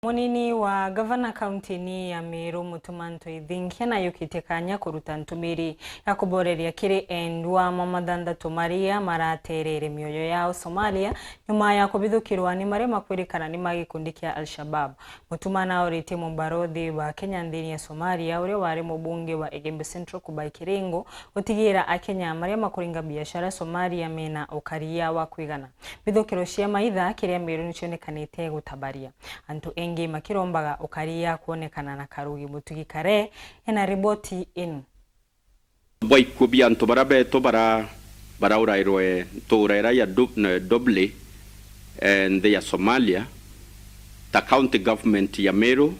Munini wa Governor County ni ya Meru MUTUMA ntwithingia yukite kanya kuruta ntumiri ya kuboreria kiri endwa mamadanda tumaria maraterere mioyo yao Somalia nyuma ya kubithukirwa ni marema kwirikana ni magikundi kia Al-Shabaab. MUTUMA NORITIE mubarodhi wa Kenya ndini ya Somalia uri wari mubunge wa Egembe Central KUBAI KIRINGO GUTIGIIRA AKENYA marema kuringa biashara Somalia mena Ukaria wa kwigana. Bithukiro cia maitha kiria Meru nicionekanite gutabaria antu engi makirombaga Ukaria kuonekana na karugi mutigikare ena riboti inu boy kubia antu barabeto baraurairoe tourera ya doble and ya Somalia ta county government ya Meru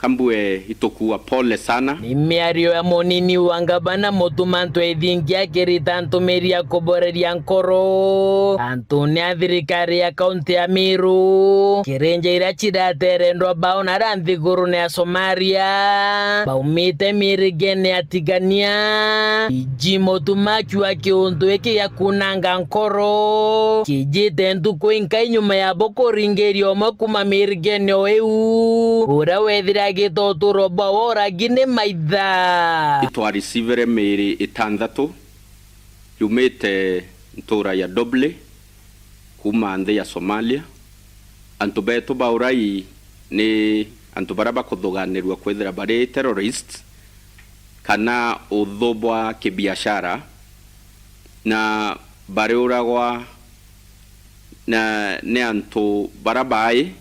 kambue itokuwa pole sana. Ni miario ya monini wangabana MUTUMA ntwithingia kirita NTUMIRI ya KUBORERIA nkoro Antonia thirikari ya kaunti ya Meru kirenja ira chiraterendwa bao na NTHIGURENE ya Somalia baumite mirigene atigania iji MUTUMA kiwa kiundu iki ya kunanga nkoro kijite ntuku inka inyuma ya boko ringerio makuma mirigene oeu ura wethira gito roba ora gine maitha itwari sivere meri itandatu yumete ntora ya doble kuma ande ya Somalia antu beto baurai ni antu baraba kuthuganirwa kwethira bari terrorists kana uthobwa kibiashara na bari uragwa na ne antu barabai.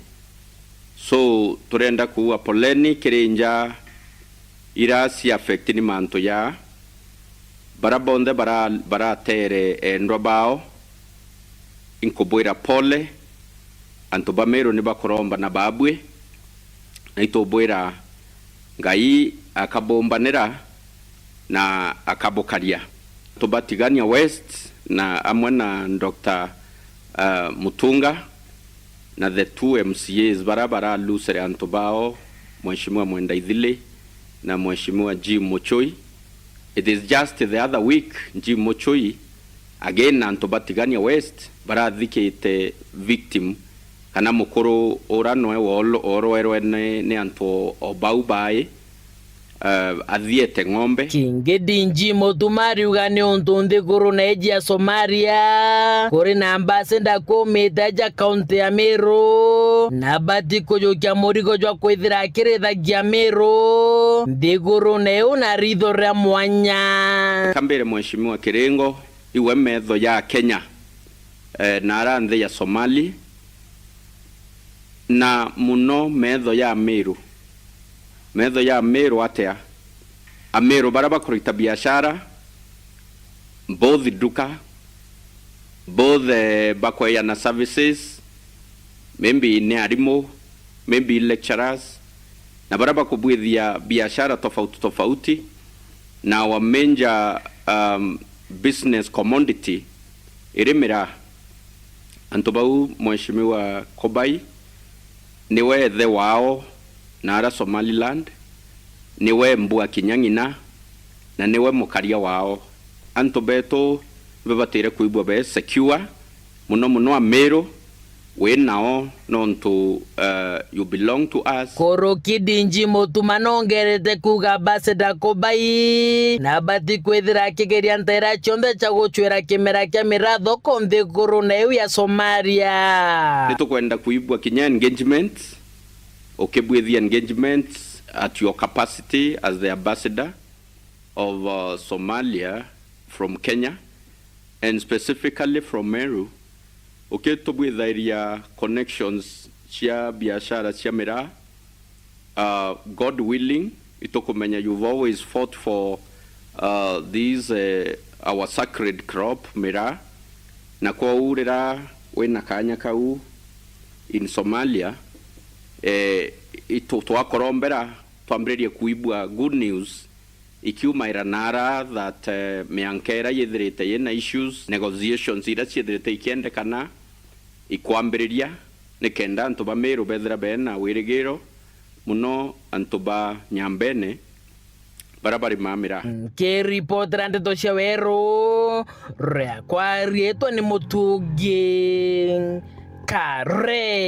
So turenda kuwa poleni kirinja irasi affect ni manto ya barabonde bara tere endrobao inkoboira pole anto bamero ni bakoromba na babwe na itoboira ngai akabombanera na akabokaria tobatigania west na amwana Dr. Mutunga na the two MCAs barabara lusere antobao mheshimiwa Mwenda Idhile na mheshimiwa G Mochoi. It is just the other week G Mochoi again antobatigania west barathikite victim kana mukoro oranoe oroerwe ne anto obaubae athiete ng'ombe kingedinji MUTUMA riugane untu NTHIGURENE ya Somalia kuri na ambassador komite ja county ya Meru na bati kujukia murigo jwa kwithira kirithagia Meru NTHIGURENE una ritho ria mwanya kambere mheshimiwa Kiringo iwe metho ya Kenya na aranthe ya Somali na muno metho ya Meru atea Ameru baraba kurita biashara both duka both bakwaya na services maybe ni arimo maybe lecturers na baraba kubwithia biashara tofauti na wa major business commodity irimira antobau mheshimiwa KUBAI niwe the wao nara Somaliland niwe mbua kinyangina na niwe mukaria wao anto beto bebatire kuibwa be secure muno Ameru we nao nonto you belong to us koro kidinji MUTUMA nongerete kuga ambassador KUBAI na bati kwithira kigeria ntera chonde cha guchwera kimera kia miratho ko NTHIGURENE ya Somalia nitukwenda kuibwa kinya engagement okebwithia engagement at your capacity as the ambassador of Somalia from Kenya and specifically from Meru. Okay, to be there connections chia biashara chia mira God willing itokomenya you've always fought for these our sacred crop mira na kwa urera wena kanya kau in Somalia ito twakorombera twambrerie kuibwa good news ikiuma iranara that meankera yethirite yena issues negotiations ira ciethirite ikiendekana ikwambiriria nikenda antu ba Meru bethira bena wirigiro muno antu ba nyambene barabari mamira ke report rande to shawero re Kwariria ni mutugi kare.